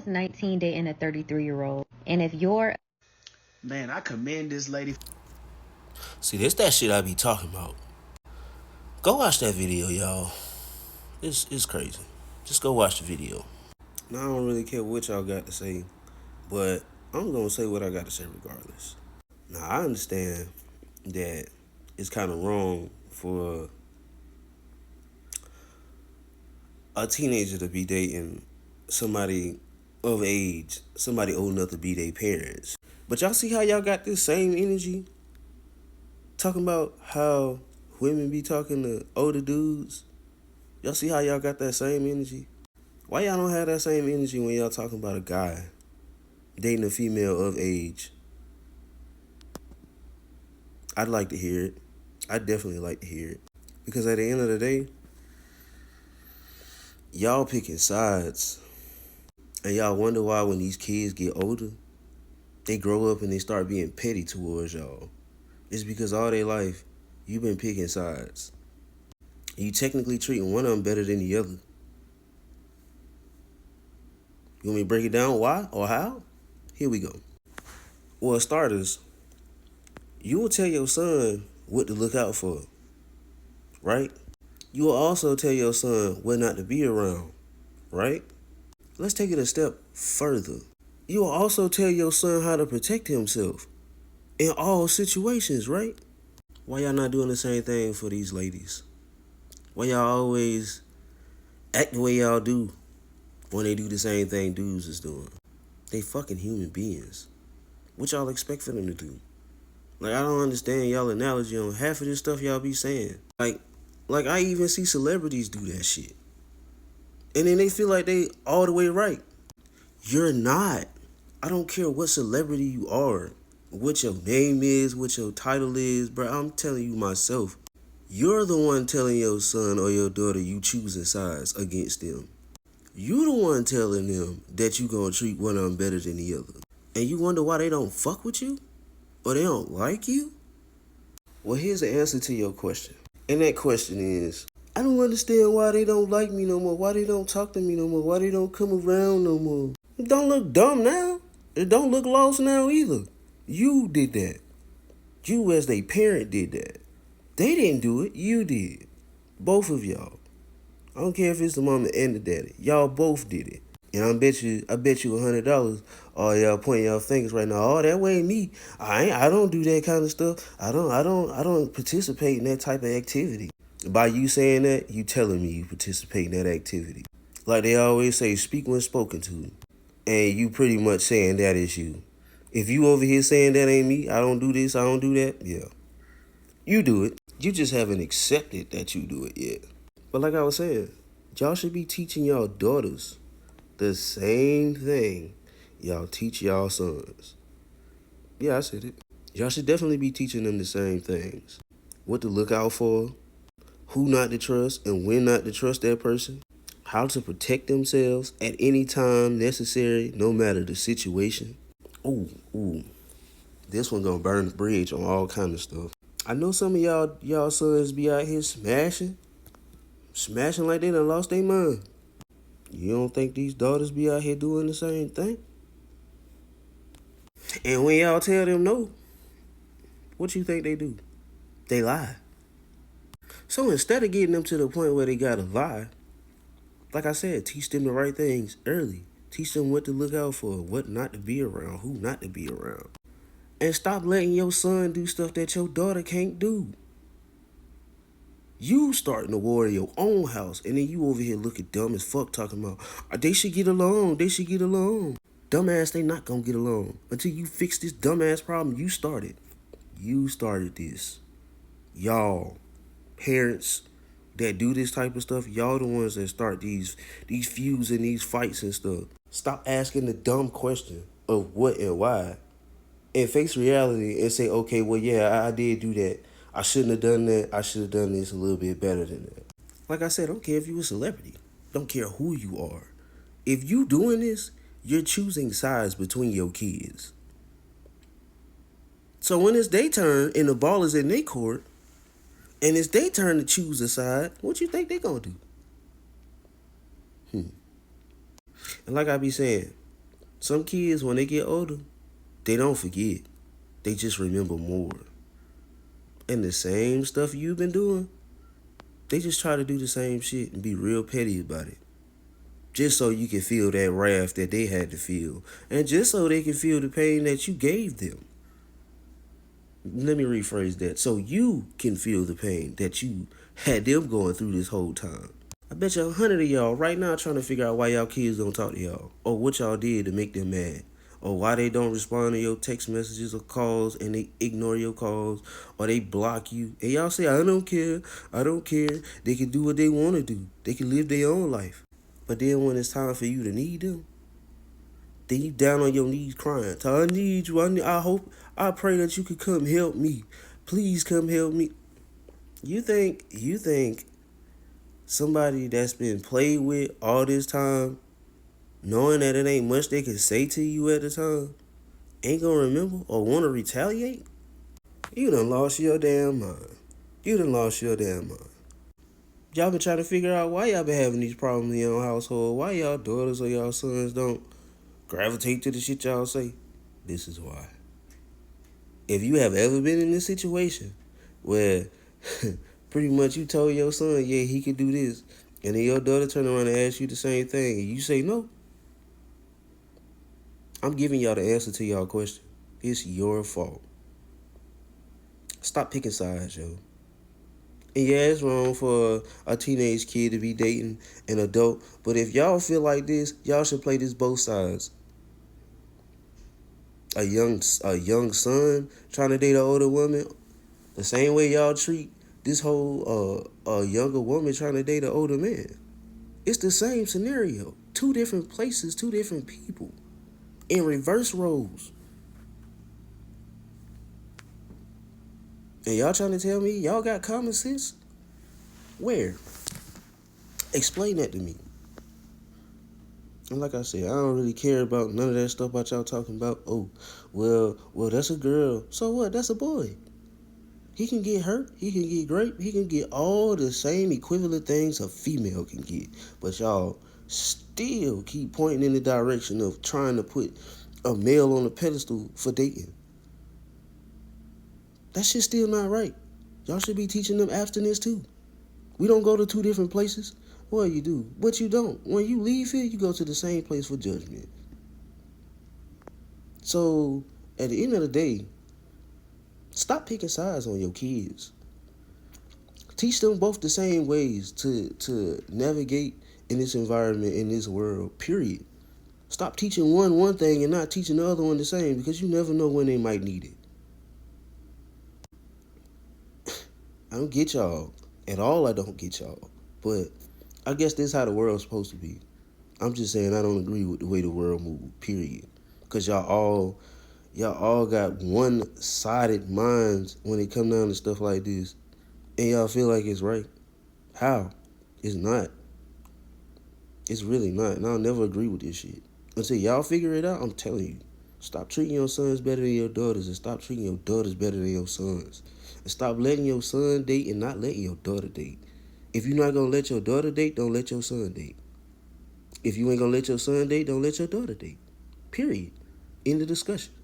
19 dating a 33-year-old. And if you're Man, I commend this lady. See, this that shit I be talking about. Go watch that video, y'all. It's crazy. Just go watch the video. Now, I don't really care what y'all got to say, but I'm gonna say what I got to say regardless. Now, I understand that it's kind of wrong for a teenager to be dating somebody of age, somebody old enough to be their parents. But y'all see how y'all got this same energy talking about how women be talking to older dudes? Y'all see how y'all got that same energy? Why y'all don't have that same energy when y'all talking about a guy dating a female of age? I'd like to hear it. I'd definitely like to hear it. Because at the end of the day, y'all picking sides. And y'all wonder why when these kids get older, they grow up and they start being petty towards y'all. It's because all their life, you've been picking sides. You technically treating one of them better than the other. You want me to break it down why or how? Here we go. Well, starters, you will tell your son what to look out for, right? You will also tell your son what not to be around, right? Let's take it a step further. You will also tell your son how to protect himself in all situations, right? Why y'all not doing the same thing for these ladies? Why y'all always act the way y'all do when they do the same thing dudes is doing? They fucking human beings. What y'all expect for them to do? Like, I don't understand y'all analogy on half of this stuff y'all be saying. Like I even see celebrities do that shit. And then they feel like they all the way right. You're not. I don't care what celebrity you are, what your name is, what your title is, bro. I'm telling you myself. You're the one telling your son or your daughter you choosing sides against them. You the one telling them that you gonna treat one of them better than the other. And you wonder why they don't fuck with you? Or they don't like you? Well, here's the answer to your question. And that question is, I don't understand why they don't like me no more. Why they don't talk to me no more. Why they don't come around no more. It don't look dumb now. It don't look lost now either. You did that. You as they parent did that. They didn't do it. You did. Both of y'all. I don't care if it's the mama and the daddy. Y'all both did it. And I bet you $100. All y'all pointing y'all fingers right now. Oh, that way me. I don't do that kind of stuff. I don't participate in that type of activity. By you saying that, you telling me you participate in that activity. Like they always say, speak when spoken to. And you pretty much saying that is you. If you over here saying that ain't me, I don't do this, I don't do that, yeah. You do it. You just haven't accepted that you do it yet. But like I was saying, y'all should be teaching y'all daughters the same thing y'all teach y'all sons. Yeah, I said it. Y'all should definitely be teaching them the same things. What to look out for, who not to trust, and when not to trust that person. How to protect themselves at any time necessary, no matter the situation. Ooh. This one gonna burn the bridge on all kind of stuff. I know some of y'all sons be out here smashing like they done lost their mind. You don't think these daughters be out here doing the same thing? And when y'all tell them no, what you think they do? They lie. So instead of getting them to the point where they gotta lie, like I said, teach them the right things early. Teach them what to look out for, what not to be around, who not to be around. And stop letting your son do stuff that your daughter can't do. You starting a war in your own house, and then you over here looking dumb as fuck talking about, they should get along, they should get along. Dumbass, they not gonna get along until you fix this dumbass problem you started. You started this. Y'all, parents that do this type of stuff, y'all the ones that start these feuds and these fights and stuff. Stop asking the dumb question of what and why, and face reality and say, okay, well, yeah, I did do that. I shouldn't have done that. I should have done this a little bit better than that. Like I said, I don't care if you a celebrity. Don't care who you are. If you doing this, you're choosing sides between your kids. So when it's their turn and the ball is in their court, and it's their turn to choose a side, what you think they gonna do? And like I be saying, Some kids, when they get older, they don't forget. They just remember more. And the same stuff you've been doing, they just try to do the same shit and be real petty about it. Just so you can feel that wrath that they had to feel. And just so they can feel the pain that you gave them. Let me rephrase that. So you can feel the pain that you had them going through this whole time. I bet you 100 of y'all right now trying to figure out why y'all kids don't talk to y'all. Or what y'all did to make them mad. Or why they don't respond to your text messages or calls and they ignore your calls. Or they block you. And y'all say, I don't care. I don't care. They can do what they want to do. They can live their own life. But then when it's time for you to need them, then you down on your knees crying. So I need you. I pray that you could come help me. Please come help me. You think somebody that's been played with all this time, knowing that it ain't much they can say to you at the time, ain't gonna remember or want to retaliate? You done lost your damn mind. You done lost your damn mind. Y'all been trying to figure out why y'all been having these problems in your own household. Why y'all daughters or y'all sons don't gravitate to the shit y'all say. This is why. If you have ever been in this situation where pretty much you told your son, yeah, he could do this, and then your daughter turn around and ask you the same thing, and you say no, I'm giving y'all the answer to y'all question. It's your fault. Stop picking sides, yo. And yeah, it's wrong for a teenage kid to be dating an adult. But if y'all feel like this, y'all should play this both sides. A young son trying to date an older woman, the same way y'all treat this whole a younger woman trying to date an older man. It's the same scenario. 2 different places, 2 different people. In reverse roles. And y'all trying to tell me y'all got common sense? Where? Explain that to me. And like I said, I don't really care about none of that stuff about y'all talking about. Oh, well, that's a girl. So what? That's a boy. He can get hurt. He can get raped. He can get all the same equivalent things a female can get. But y'all still keep pointing in the direction of trying to put a male on a pedestal for dating. That shit's still not right. Y'all should be teaching them abstinence too. We don't go to 2 different places. Well, you do, but you don't. When you leave here, you go to the same place for judgment. So, at the end of the day, stop picking sides on your kids. Teach them both the same ways to navigate in this environment, in this world, period. Stop teaching one thing and not teaching the other one the same, because you never know when they might need it. I don't get y'all. At all, I don't get y'all. But I guess this is how the world's supposed to be. I'm just saying I don't agree with the way the world moves, period. Because y'all all got one-sided minds when it come down to stuff like this. And y'all feel like it's right. How? It's not. It's really not. And I'll never agree with this shit. Until y'all figure it out, I'm telling you. Stop treating your sons better than your daughters, and stop treating your daughters better than your sons. And stop letting your son date and not letting your daughter date. If you're not going to let your daughter date, don't let your son date. If you ain't going to let your son date, don't let your daughter date. Period. End of discussion.